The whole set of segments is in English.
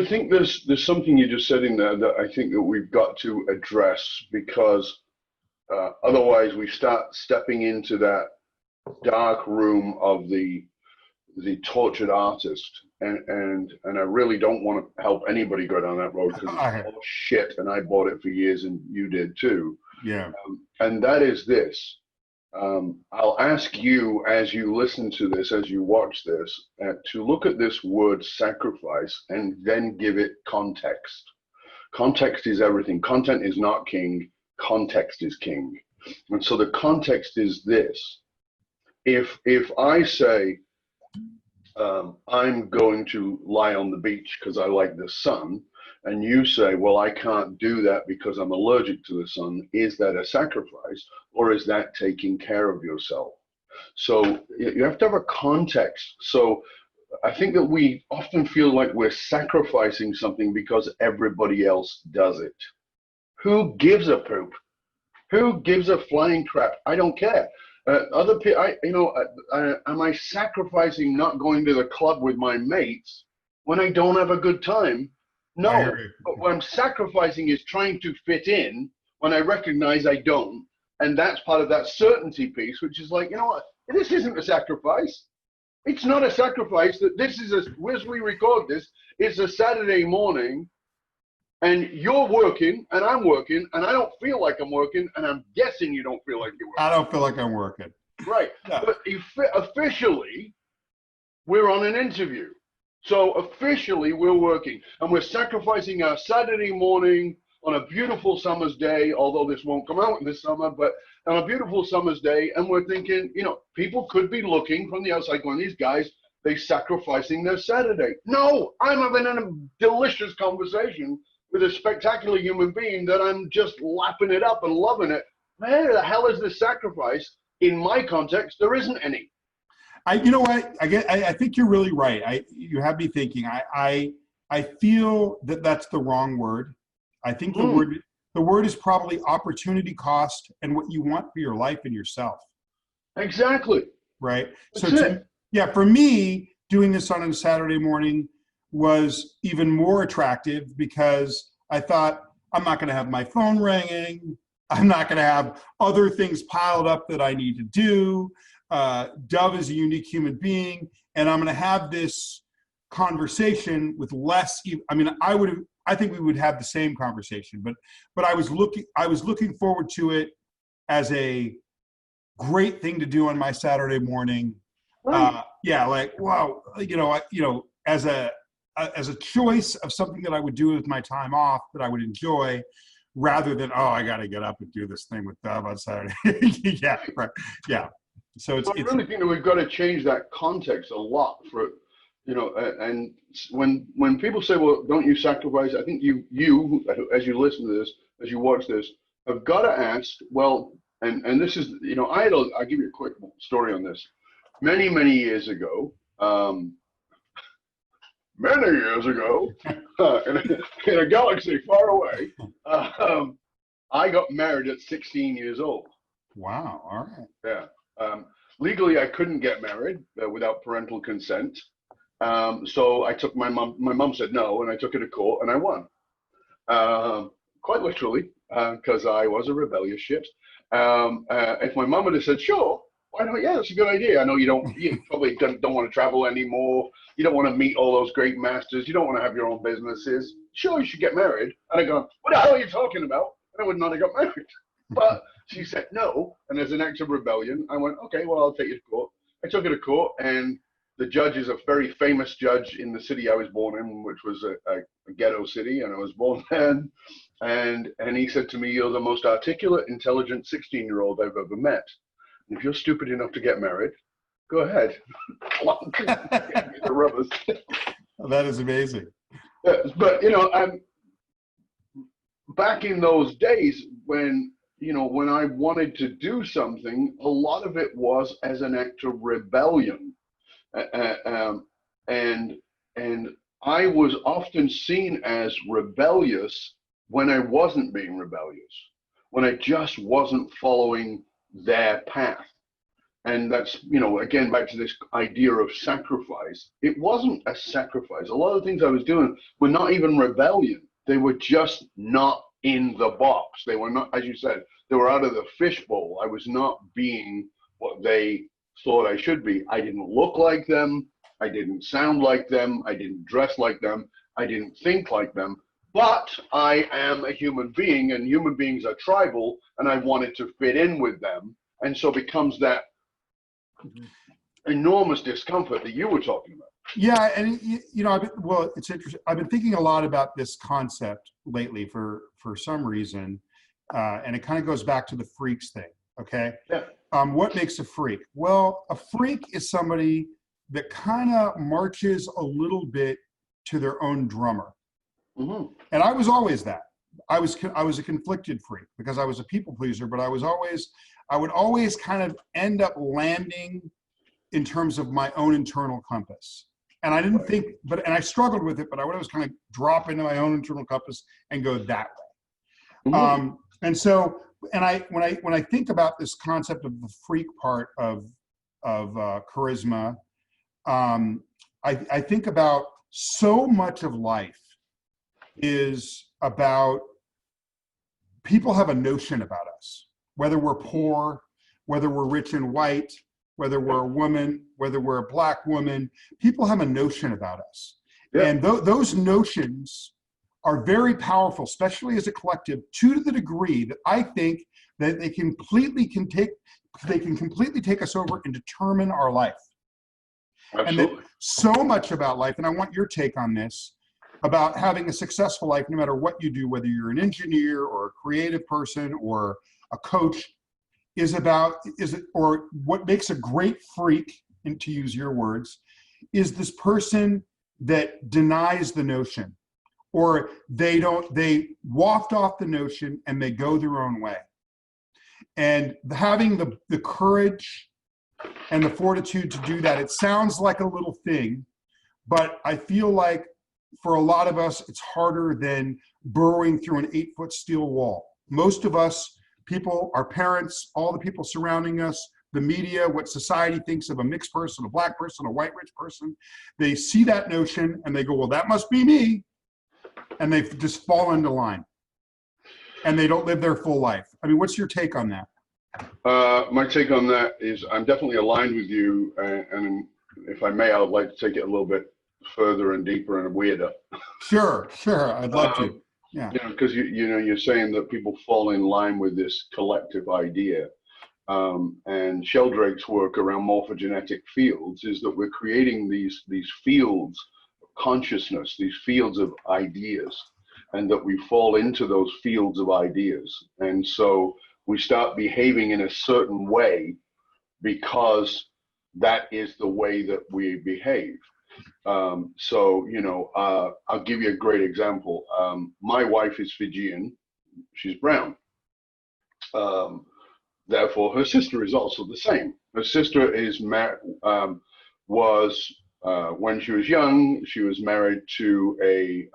I think there's something you just said in there that I think that we've got to address, because otherwise we start stepping into that dark room of the tortured artist, and I really don't want to help anybody go down that road, because it's all shit, and I bought it for years, and you did too. Yeah. And that is this. I'll ask you, as you listen to this, as you watch this, to look at this word sacrifice and then give it context. Context is everything. Content is not king. Context is king. And so the context is this. If I say, I'm going to lie on the beach because I like the sun, and you say, well, I can't do that because I'm allergic to the sun, is that a sacrifice, or is that taking care of yourself? So you have to have a context. So I think that we often feel like we're sacrificing something because everybody else does it. Who gives a poop? Who gives a flying crap? I don't care. Other people, am I sacrificing not going to the club with my mates when I don't have a good time? No, but what I'm sacrificing is trying to fit in when I recognize I don't. And that's part of that certainty piece, which is like, you know what, this isn't a sacrifice. It's not a sacrifice. That this is, as we record this, it's a Saturday morning, and you're working, and I'm working, and I don't feel like I'm working, and I'm guessing you don't feel like you're working. I don't feel like I'm working. Right. Yeah. But officially, we're on an interview. So officially, we're working, and we're sacrificing our Saturday morning on a beautiful summer's day, although this won't come out in this summer, but on a beautiful summer's day, and we're thinking, people could be looking from the outside going, these guys, they sacrificing their Saturday. No, I'm having a delicious conversation with a spectacular human being that I'm just lapping it up and loving it. Where the hell is the sacrifice? In my context, there isn't any. You know what? I think you're really right. You have me thinking. I feel that that's the wrong word. I think the word is probably opportunity cost and what you want for your life and yourself. Exactly. Right. For me, doing this on a Saturday morning was even more attractive because I thought, I'm not going to have my phone ringing. I'm not going to have other things piled up that I need to do. Dove is a unique human being, and I'm going to have this conversation with less. I think we would have the same conversation, but I was looking forward to it as a great thing to do on my Saturday morning. Right. As a choice of something that I would do with my time off that I would enjoy, rather than, I got to get up and do this thing with Dove on Saturday. Yeah, right. Yeah. So I really think that we've got to change that context a lot for, and when people say, well, don't you sacrifice? I think you, as you listen to this, as you watch this, have got to ask, well, and this is, I'll give you a quick story on this. Many, many years ago, in a galaxy far away, I got married at 16 years old. Wow, all right. Yeah. Legally, I couldn't get married without parental consent. So I took my mom said no, and I took it to court, and I won. Quite literally, because I was a rebellious shit. If my mom had said, sure, why not? Yeah, that's a good idea. I know you probably don't want to travel anymore. You don't want to meet all those great masters. You don't want to have your own businesses. Sure, you should get married. And I go, what the hell are you talking about? And I would not have got married. But she said no. And as an act of rebellion, I went, okay, well, I'll take you to court. I took her to court, and the judge is a very famous judge in the city I was born in, which was a ghetto city, and I was born then. And he said to me, you're the most articulate, intelligent 16-year-old I've ever met. And if you're stupid enough to get married, go ahead. The rubbers. That is amazing. But, back in those days when I wanted to do something, a lot of it was as an act of rebellion. And I was often seen as rebellious when I wasn't being rebellious, when I just wasn't following their path. And that's, you know, again, back to this idea of sacrifice. It wasn't a sacrifice. A lot of things I was doing were not even rebellion. They were just not in the box. They were not, as you said, they were out of the fishbowl. I was not being what they thought I should be. I didn't look like them. I didn't sound like them. I didn't dress like them. I didn't think like them. But I am a human being, and human beings are tribal, and I wanted to fit in with them. And so becomes that enormous discomfort that you were talking about. Yeah, and you know, well, it's interesting. I've been thinking a lot about this concept lately for some reason, and it kind of goes back to the freaks thing. Okay. Yeah. What makes a freak? Well, a freak is somebody that kind of marches a little bit to their own drummer. Mm-hmm. And I was always that. I was a conflicted freak because I was a people pleaser, but I would always kind of end up landing in terms of my own internal compass. And I didn't think, and I struggled with it, but I would always kind of drop into my own internal compass and go that way. Mm-hmm. And so, when I think about this concept of the freak part of charisma, I think about so much of life is about people have a notion about us, whether we're poor, whether we're rich and white, whether we're a woman, whether we're a black woman, people have a notion about us. Yeah. And those notions are very powerful, especially as a collective, to the degree that I think that they can completely take us over and determine our life. Absolutely. And that so much about life, and I want your take on this, about having a successful life, no matter what you do, whether you're an engineer or a creative person or a coach, or what makes a great freak, and to use your words, is this person that denies the notion, or they waft off the notion and they go their own way. And having the courage and the fortitude to do that, it sounds like a little thing, but I feel like for a lot of us, it's harder than burrowing through an 8-foot steel wall. Most of us, people, our parents, all the people surrounding us, the media, what society thinks of a mixed person, a black person, a white rich person, they see that notion and they go, well, that must be me. And they just fall into line. And they don't live their full life. I mean, what's your take on that? My take on that is I'm definitely aligned with you. And if I may, I would like to take it a little bit further and deeper and weirder. Sure. I'd love to. Yeah. You know, because you're saying that people fall in line with this collective idea. And Sheldrake's work around morphogenetic fields is that we're creating these fields of consciousness, these fields of ideas, and that we fall into those fields of ideas. And so we start behaving in a certain way because that is the way that we behave. So, I'll give you a great example. My wife is Fijian. She's brown. Therefore, her sister is also the same. Her sister is when she was young, she was married to a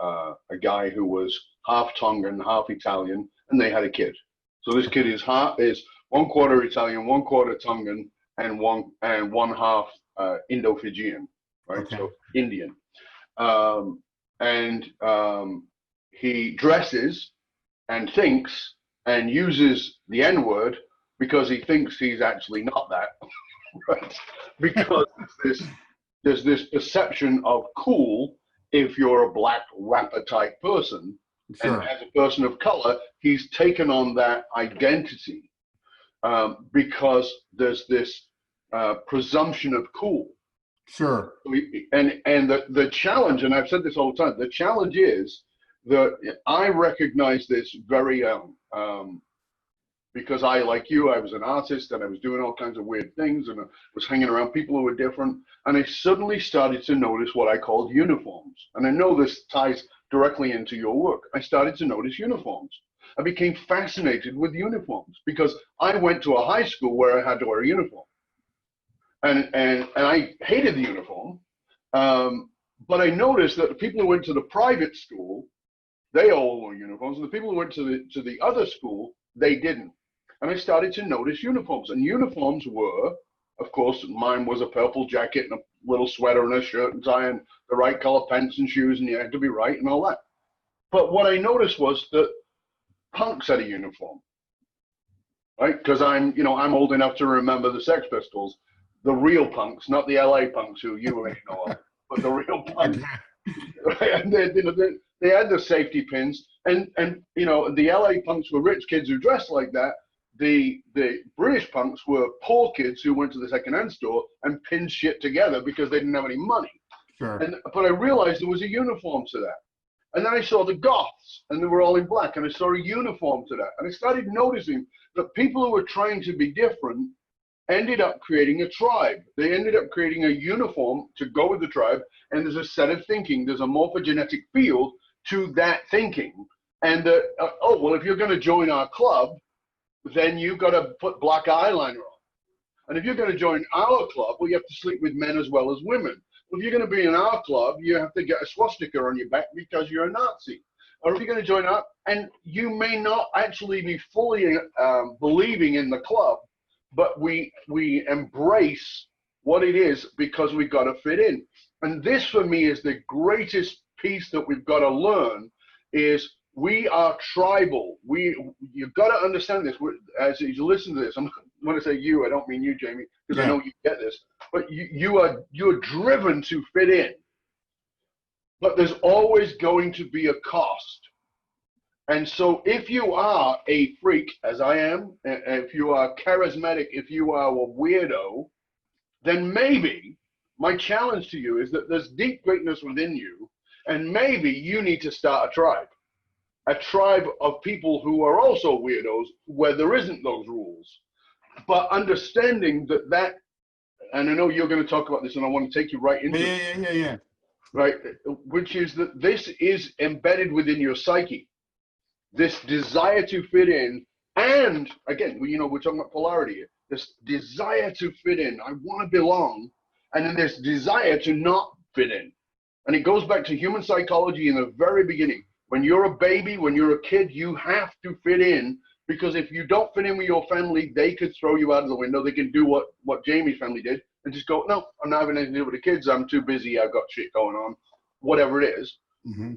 guy who was half Tongan, half Italian, and they had a kid. So this kid is 1/4 Italian, 1/4 Tongan, and one half Indo-Fijian, right? Okay. So Indian. He dresses and thinks and uses the N-word because he thinks he's actually not that, right? Because there's this perception of cool if you're a black rapper type person. Sure. And as a person of color, he's taken on that identity because there's this presumption of cool. Sure. And the challenge, and I've said this all the time, the challenge is that I recognize this very young. Because I, like you, I was an artist and I was doing all kinds of weird things and I was hanging around people who were different. And I suddenly started to notice what I called uniforms. And I know this ties directly into your work. I started to notice uniforms. I became fascinated with uniforms because I went to a high school where I had to wear a uniform. And I hated the uniform. But I noticed that the people who went to the private school, they all wore uniforms. And the people who went to the other school, they didn't. And I started to notice uniforms, and uniforms were Of course, mine was a purple jacket and a little sweater and a shirt and tie and the right color pants and shoes, and you had to be right and all that. But what I noticed was that punks had a uniform, right? Because I'm old enough to remember the Sex Pistols, the real punks, not the LA punks who you may know of, but the real punks. Right? And they had the safety pins, and the LA punks were rich kids who dressed like that. The British punks were poor kids who went to the secondhand store and pinned shit together because they didn't have any money. Sure. But I realized there was a uniform to that. And then I saw the goths, and they were all in black, and I saw a uniform to that. And I started noticing that people who were trying to be different ended up creating a tribe. They ended up creating a uniform to go with the tribe, and there's a set of thinking. There's a morphogenetic field to that thinking. And if you're going to join our club, then you've got to put black eyeliner on. And if you're going to join our club, well, you have to sleep with men as well as women. Well, if you're going to be in our club, you have to get a swastika on your back because you're a Nazi. Or if you're going to join up, and you may not actually be fully believing in the club, but we embrace what it is because we've got to fit in. And this, for me, is the greatest piece that we've got to learn is we are tribal. You've got to understand this. As you listen to this, when I say you, I don't mean you, Jamie, because I know you get this. But you're driven to fit in. But there's always going to be a cost. And so if you are a freak, as I am, if you are charismatic, if you are a weirdo, then maybe my challenge to you is that there's deep greatness within you, and maybe you need to start a tribe of people who are also weirdos where there isn't those rules. But understanding that, and I know you're going to talk about this, and I want to take you right into it. Yeah. Right, which is that this is embedded within your psyche. This desire to fit in, and again, we're talking about polarity here. This desire to fit in, I want to belong, and then this desire to not fit in. And it goes back to human psychology in the very beginning. When you're a baby, when you're a kid, you have to fit in, because if you don't fit in with your family, they could throw you out of the window. They can do what Jamie's family did and just go, no, I'm not having anything to do with the kids. I'm too busy. I've got shit going on, whatever it is. Mm-hmm.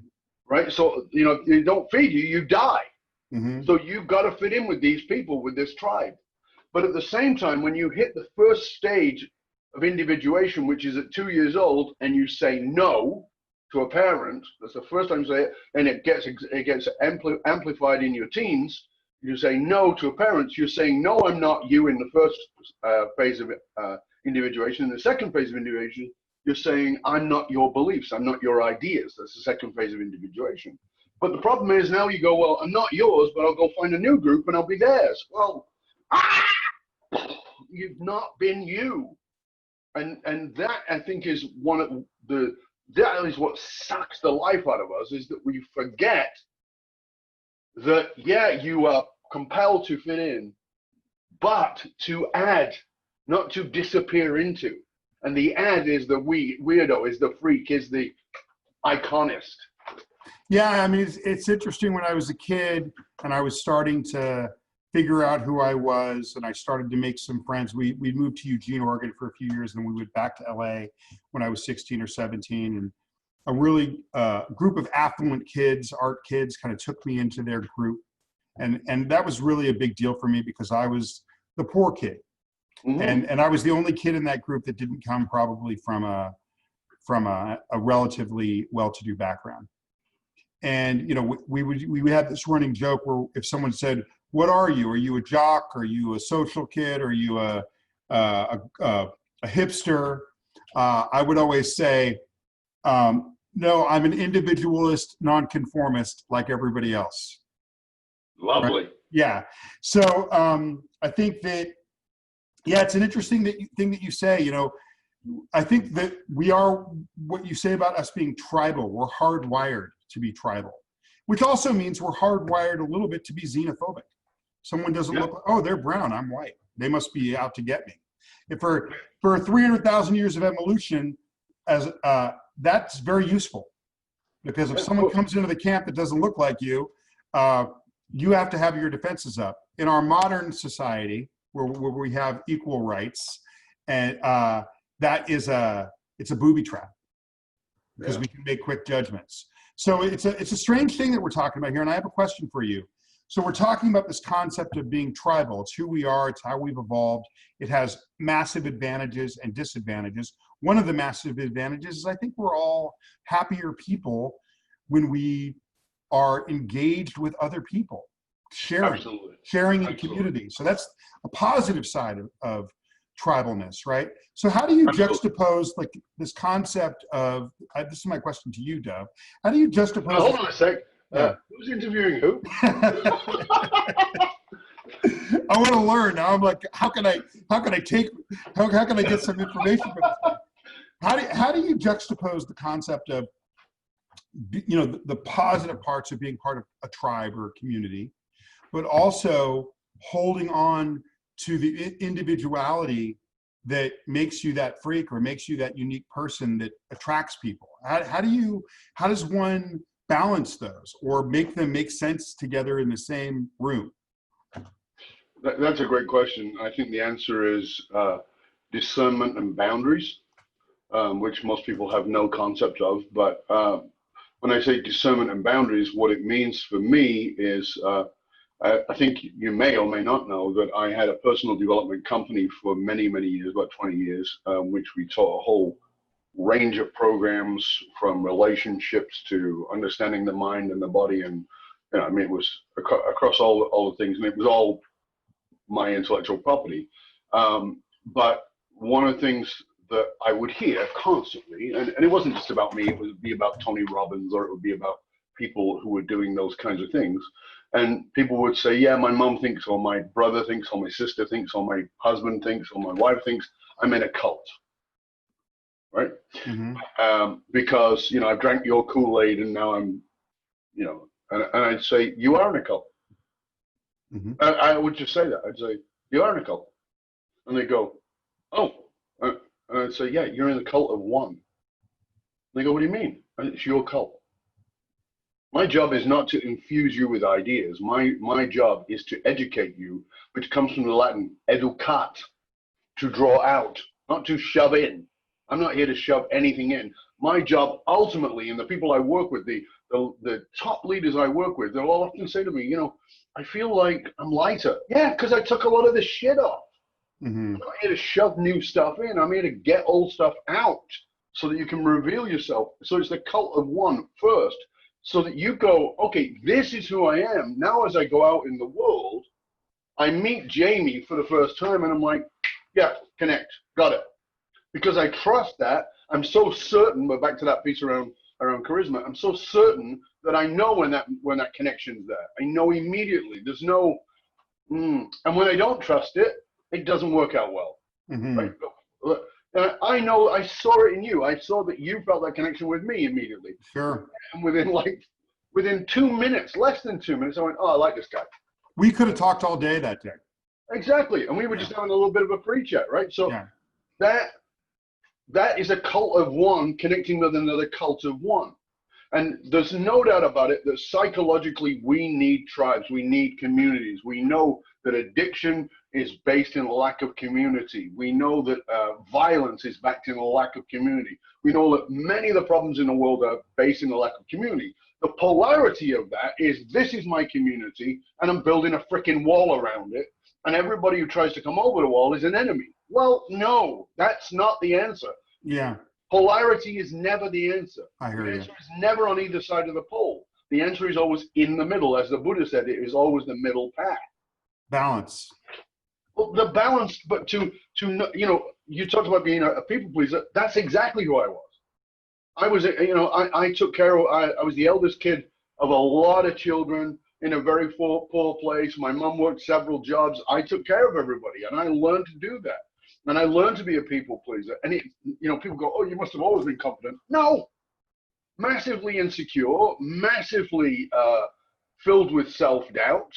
Right? So, if they don't feed you, you die. Mm-hmm. So you've got to fit in with these people, with this tribe. But at the same time, when you hit the first stage of individuation, which is at 2 years old, and you say no to a parent, that's the first time you say it, and it gets amplified in your teens. You say no to a parent, you're saying, no, I'm not you in the first phase of individuation. In the second phase of individuation, you're saying, I'm not your beliefs, I'm not your ideas. That's the second phase of individuation. But the problem is now you go, well, I'm not yours, but I'll go find a new group and I'll be theirs. Well, you've not been you. And that, I think, is that is what sucks the life out of us, is that we forget that, yeah, you are compelled to fit in, but to add, not to disappear into. And the add is the weirdo, is the freak, is the iconist. Yeah, I mean, it's interesting. When I was a kid and I was starting to figure out who I was, and I started to make some friends. We moved to Eugene, Oregon for a few years, and then we went back to LA when I was 16 or 17. And a really group of affluent kids, art kids, kind of took me into their group. And that was really a big deal for me because I was the poor kid. Mm-hmm. And I was the only kid in that group that didn't come probably from a relatively well-to-do background. And, we would have this running joke where if someone said, what are you? Are you a jock? Are you a social kid? Are you a hipster? I would always say, no, I'm an individualist, nonconformist like everybody else. Lovely. Right? Yeah. So I think that, it's an interesting thing that you say. I think that we are, what you say about us being tribal, we're hardwired to be tribal, which also means we're hardwired a little bit to be xenophobic. Someone doesn't look like, oh, they're brown, I'm white. They must be out to get me. If for 300,000 years of evolution, that's very useful, because if someone comes into the camp that doesn't look like you, you have to have your defenses up. In our modern society, where we have equal rights, And it's a booby trap because Yeah. we can make quick judgments. So it's a strange thing that we're talking about here. And I have a question for you. So we're talking about this concept of being tribal. It's who we are. It's how we've evolved. It has massive advantages and disadvantages. One of the massive advantages is I think we're all happier people when we are engaged with other people, sharing Absolutely. in Absolutely. community. So that's a positive side of tribalness, right? So how do you Absolutely. juxtapose like this concept of, this is my question to you, Dov. How do you juxtapose? Hold on a sec. Yeah. Who's interviewing who? I want to learn now. I'm like, how can I get some information from this? How do you juxtapose the concept of, you know, the positive parts of being part of a tribe or a community, but also holding on to the individuality that makes you that freak or makes you that unique person that attracts people? How does one balance those or make them make sense together in the same room? That's a great question. I think the answer is discernment and boundaries, which most people have no concept of. But when I say discernment and boundaries, what it means for me is I think you may or may not know that I had a personal development company for many, many years, about 20 years, which we taught a whole range of programs from relationships to understanding the mind and the body. And, you know, I mean, it was across all the things, and it was all my intellectual property. But one of the things that I would hear constantly, and it wasn't just about me, it would be about Tony Robbins, or it would be about people who were doing those kinds of things. And people would say, yeah, my mom thinks, or my brother thinks, or my sister thinks, or my husband thinks, or my wife thinks I'm in a cult, right? Mm-hmm. Because, you know, I've drank your Kool-Aid and now I'm, you know, and I'd say, you are in a cult. Mm-hmm. I would just say that. I'd say, you are in a cult. And they go, oh. And I'd say, yeah, you're in the cult of one. And they go, what do you mean? And it's your cult. My job is not to infuse you with ideas. My job is to educate you, which comes from the Latin educat, to draw out, not to shove in. I'm not here to shove anything in. My job ultimately, and the people I work with, the top leaders I work with, they'll often say to me, you know, I feel like I'm lighter. Yeah, because I took a lot of the shit off. Mm-hmm. I'm not here to shove new stuff in. I'm here to get old stuff out so that you can reveal yourself. So it's the cult of one first, so that you go, okay, this is who I am. Now as I go out in the world, I meet Jamie for the first time and I'm like, yeah, connect, got it. Because I trust that. I'm so certain, but back to that piece around charisma, I'm so certain that I know when that connection's there. I know immediately. There's no, and when I don't trust it, it doesn't work out well. Mm-hmm. Right? I know, I saw it in you. I saw that you felt that connection with me immediately. Sure. And within 2 minutes, less than 2 minutes, I went, oh, I like this guy. We could have talked all day that day. Exactly. And we were just having a little bit of a pre-chat, right? So that is a cult of one connecting with another cult of one. And there's no doubt about it that psychologically we need tribes, we need communities. We know that addiction is based in a lack of community. We know that violence is backed in a lack of community. We know that many of the problems in the world are based in a lack of community. The polarity of that is, this is my community and I'm building a freaking wall around it, and everybody who tries to come over the wall is an enemy. Well, no, that's not the answer. Yeah. Polarity is never the answer. I hear The you. answer is never on either side of the pole. The answer is always in the middle. As the Buddha said, it is always the middle path. Balance. Well, the balance, but to you know, you talked about being a people pleaser. That's exactly who I was. I was, you know, I took care of, I was the eldest kid of a lot of children in a very poor place. My mom worked several jobs. I took care of everybody, and I learned to do that. And I learned to be a people pleaser. And it, you know, people go, oh, you must have always been confident. No, massively insecure, massively filled with self-doubt.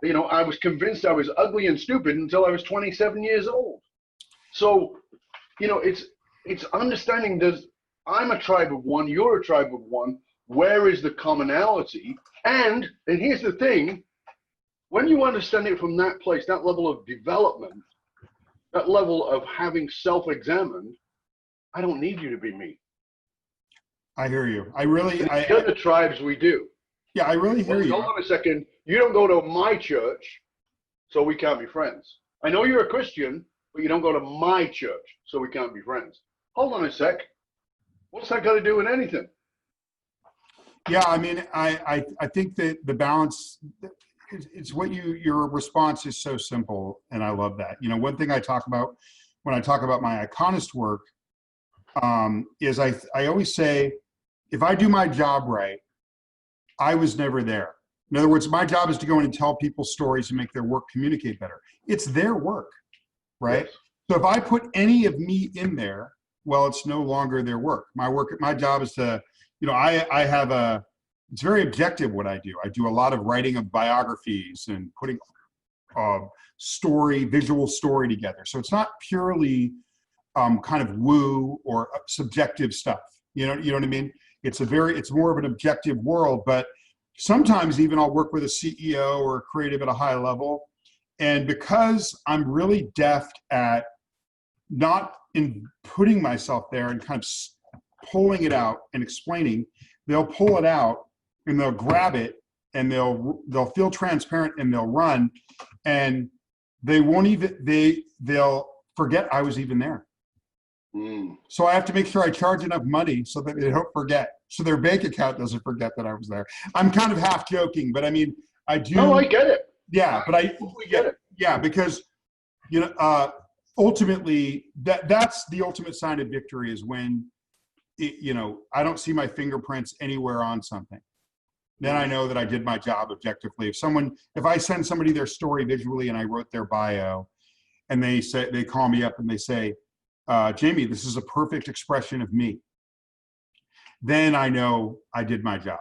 You know, I was convinced I was ugly and stupid until I was 27 years old. So, you know, it's understanding I'm a tribe of one, you're a tribe of one. Where is the commonality? And here's the thing, when you understand it from that place, that level of development, that level of having self-examined, I don't need you to be me. I hear you. I really, The other tribes we do. yeah, I really hear Well, you. hold on a second. You don't go to my church, so we can't be friends. I know you're a Christian, but you don't go to my church, so we can't be friends. Hold on a sec. What's that got to do with anything? Yeah, I mean, I think that the balance, it's what your response is so simple, and I love that. You know, one thing I talk about when I talk about my iconist work is I always say, if I do my job right, I was never there. In other words, my job is to go in and tell people stories and make their work communicate better. It's their work, right? Yes. So if I put any of me in there, well, it's no longer their work. My job is to, you know, I have it's very objective what I do. I do a lot of writing of biographies and putting visual story together. So it's not purely kind of woo or subjective stuff. You know what I mean? It's more of an objective world, but sometimes even I'll work with a CEO or a creative at a high level. And because I'm really deft at not in putting myself there and kind of pulling it out and explaining, they'll pull it out and they'll grab it and they'll feel transparent and they'll run, and they won't even, they'll forget I was even there. So I have to make sure I charge enough money so that they don't forget. So their bank account doesn't forget that I was there. I'm kind of half joking, but I mean, I do. No, I get it. Yeah, but We get it. Yeah, because, you know, ultimately that's the ultimate sign of victory is when, you know, I don't see my fingerprints anywhere on something. Then I know that I did my job objectively. If I send somebody their story visually and I wrote their bio, and they call me up and they say, Jamie, this is a perfect expression of me, then I know I did my job,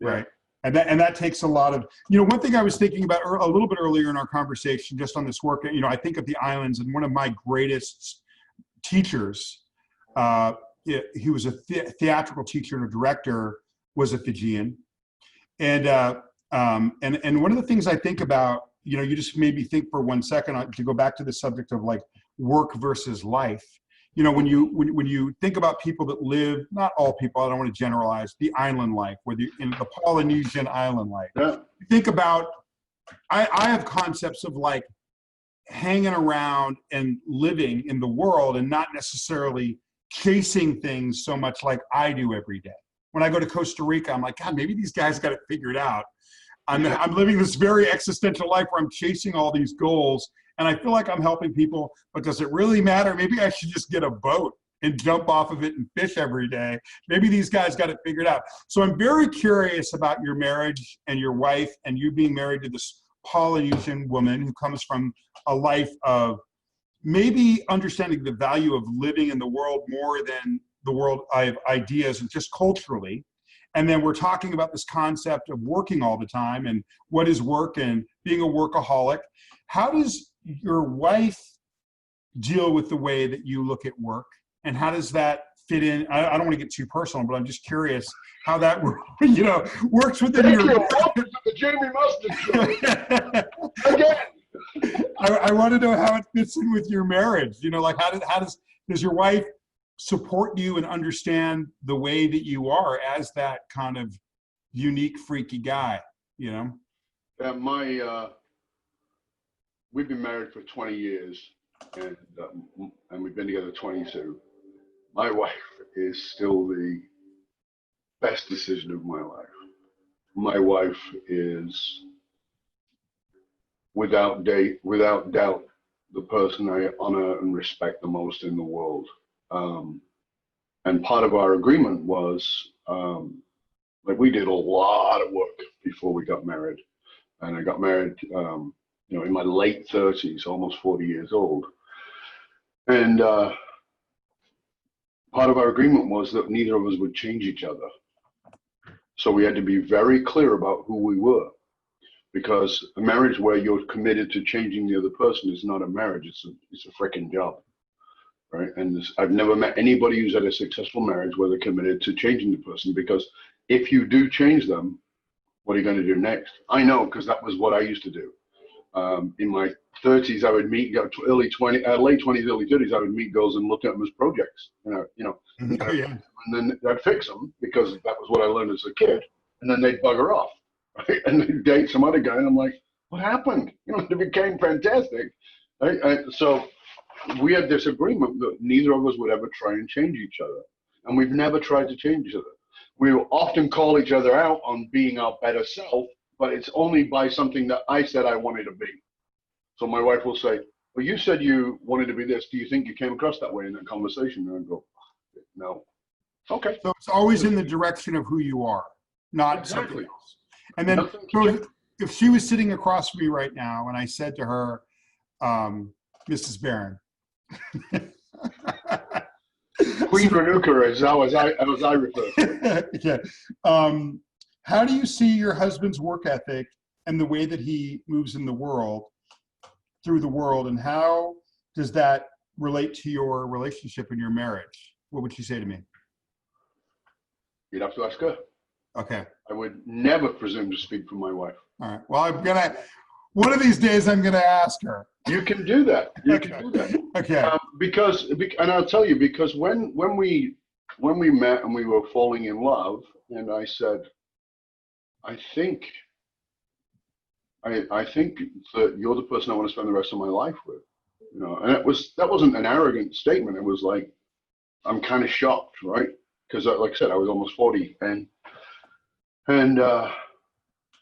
right? And that takes a lot of, you know, one thing I was thinking about a little bit earlier in our conversation, just on this work, you know, I think of the islands, and one of my greatest teachers, he was a theatrical teacher and a director, was a Fijian. And one of the things I think about, you know, you just made me think for 1 second to go back to the subject of like work versus life. You know, when you think about people that live, not all people, I don't want to generalize, the island life, in the Polynesian island life. Yeah. You think about, I have concepts of like hanging around and living in the world and not necessarily chasing things so much like I do every day. When I go to Costa Rica, I'm like, God, maybe these guys got it figured out. I'm living this very existential life where I'm chasing all these goals, and I feel like I'm helping people, but does it really matter? Maybe I should just get a boat and jump off of it and fish every day. Maybe these guys got it figured out. So I'm very curious about your marriage and your wife, and you being married to this Polynesian woman who comes from a life of maybe understanding the value of living in the world more than the world of ideas and just culturally. And then we're talking about this concept of working all the time and what is work and being a workaholic. How does your wife deal with the way that you look at work? And how does that fit in? I don't want to get too personal, but I'm just curious how that works within your. Welcome to the Jamie Mustard Show. Again. I want to know how it fits in with your marriage. You know, like how does your wife support you and understand the way that you are as that kind of unique, freaky guy, you know? We've been married for 20 years and we've been together 22. My wife is still the best decision of my life. My wife is without doubt the person I honor and respect the most in the world. And part of our agreement was, like, we did a lot of work before we got married. And I got married, in my late 30s, almost 40 years old. And part of our agreement was that neither of us would change each other. So we had to be very clear about who we were. Because a marriage where you're committed to changing the other person is not a marriage, it's a freaking job. Right. And I've never met anybody who's had a successful marriage where they're committed to changing the person, because if you do change them, what are you going to do next? I know, because that was what I used to do. In my 30s, I would meet late 20s, early 30s. I would meet girls and look at them as projects, Yeah. and then I'd fix them because that was what I learned as a kid. And then they'd bugger off, right? And they'd date some other guy, and I'm like, what happened? It became fantastic, right? So we had this agreement that neither of us would ever try and change each other, and we've never tried to change each other. We will often call each other out on being our better self, but it's only by something that I said I wanted to be. So my wife will say, well, you said you wanted to be this. Do you think you came across that way in that conversation? And I go, no. Okay. So it's always in the direction of who you are, not something else. And then so if she was sitting across from me right now and I said to her, Mrs. Barron. Queen Renuka is how I refer to it. Yeah. How do you see your husband's work ethic and the way that he moves in the world, through the world, and how does that relate to your relationship and your marriage? What would she say to me? You'd have to ask her. Okay. I would never presume to speak for my wife. All right. Well, one of these days I'm gonna ask her. You can do that. You can do that. Okay. And I'll tell you, because when we met and we were falling in love, and I said, I think that you're the person I want to spend the rest of my life with, and that wasn't an arrogant statement. It was like, I'm kind of shocked, right? Because like I said, I was almost 40, and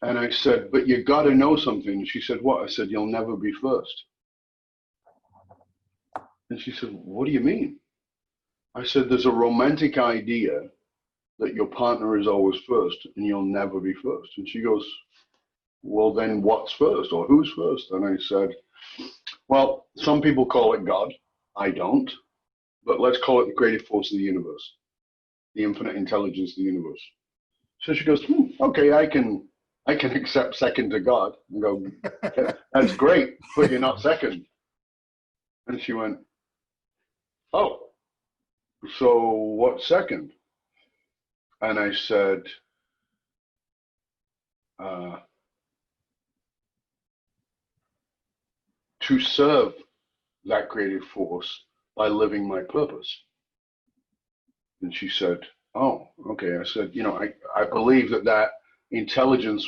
I said, but you got to know something. And she said, what? I said, you'll never be first. And she said, what do you mean? I said, there's a romantic idea that your partner is always first and you'll never be first. And she goes, well, then what's first, or who's first? And I said, well, some people call it God. I don't. But let's call it the creative force of the universe, the infinite intelligence of the universe. So she goes, okay, I can accept second to God. And go, that's great, but you're not second. And she went, oh, so what's second? And I said, to serve that creative force by living my purpose. And she said, oh, okay. I said, I believe that intelligence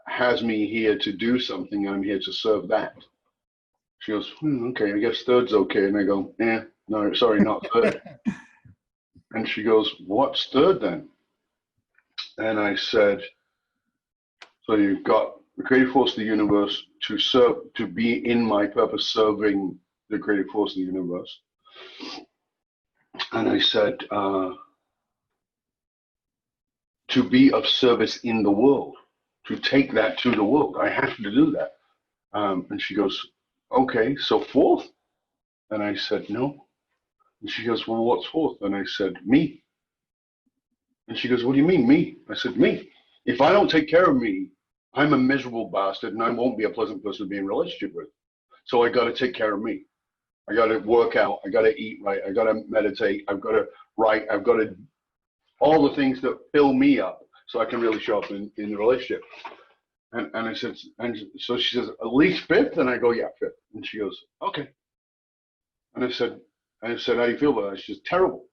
has me here to do something. I'm here to serve that. She goes, okay, I guess third's okay. And I go, no, sorry, not third. And she goes, what's third then? And I said, so you've got the creative force of the universe to serve, to be in my purpose, serving the creative force of the universe. And I said, to be of service in the world, to take that to the world. I have to do that. And she goes, okay, so fourth? And I said, no. And she goes, well, what's fourth? And I said, me. And she goes, what do you mean, me? I said, me. If I don't take care of me, I'm a miserable bastard and I won't be a pleasant person to be in a relationship with. So I got to take care of me. I got to work out. I got to eat right. I got to meditate. I've got to write. I've got to all the things that fill me up so I can really show up in the relationship. And I said, and so she says, at least fifth? And I go, yeah, fifth. And she goes, okay. And I said, how do you feel about that? She says, terrible.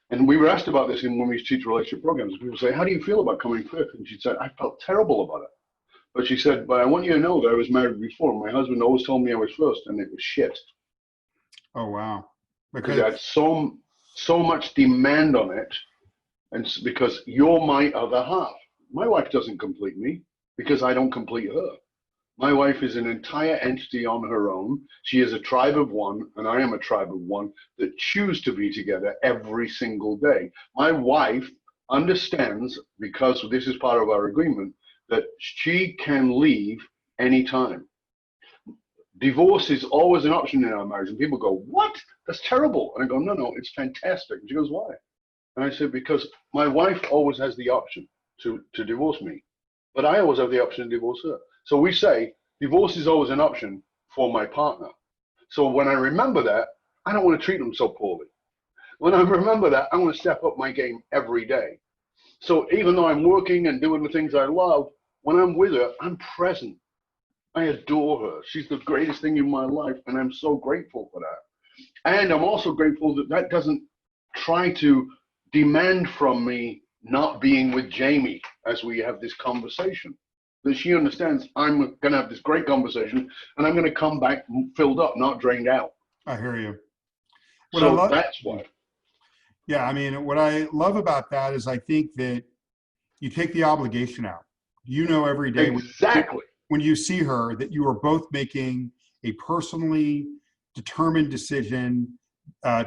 And we were asked about this when we teach relationship programs. People say, how do you feel about coming fifth? And she said, I felt terrible about it. But she said, but I want you to know that I was married before. My husband always told me I was first, and it was shit. Oh, wow. Because I had so much demand on it, and because you're my other half. My wife doesn't complete me because I don't complete her. My wife is an entire entity on her own. She is a tribe of one, and I am a tribe of one that choose to be together every single day. My wife understands, because this is part of our agreement, that she can leave anytime. Divorce is always an option in our marriage, and people go, what? That's terrible. And I go, no, it's fantastic. And she goes, why? And I said, because my wife always has the option to divorce me, but I always have the option to divorce her. So we say divorce is always an option for my partner. So when I remember that, I don't want to treat them so poorly. When I remember that, I want to step up my game every day. So even though I'm working and doing the things I love, when I'm with her, I'm present. I adore her. She's the greatest thing in my life, and I'm so grateful for that. And I'm also grateful that that doesn't try to demand from me not being with Jamie as we have this conversation. That she understands I'm going to have this great conversation, and I'm going to come back filled up, not drained out. I hear you. So that's why. Yeah, I mean, what I love about that is I think that you take the obligation out. You know, every day Exactly. when you see her that you are both making a personally determined decision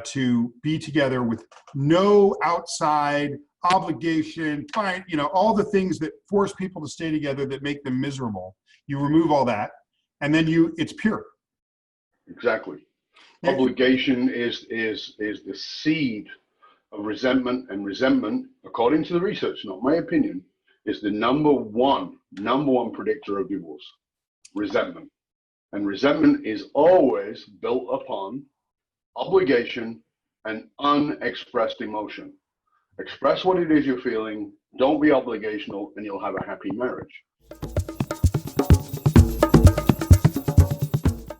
to be together with no outside obligation, fine, you know, all the things that force people to stay together that make them miserable. You remove all that, and then it's pure. Exactly. Obligation is the seed of resentment, and resentment, according to the research, not my opinion, is the number one predictor of divorce. Resentment. And resentment is always built upon obligation and unexpressed emotion. Express what it is you're feeling, don't be obligational, and you'll have a happy marriage.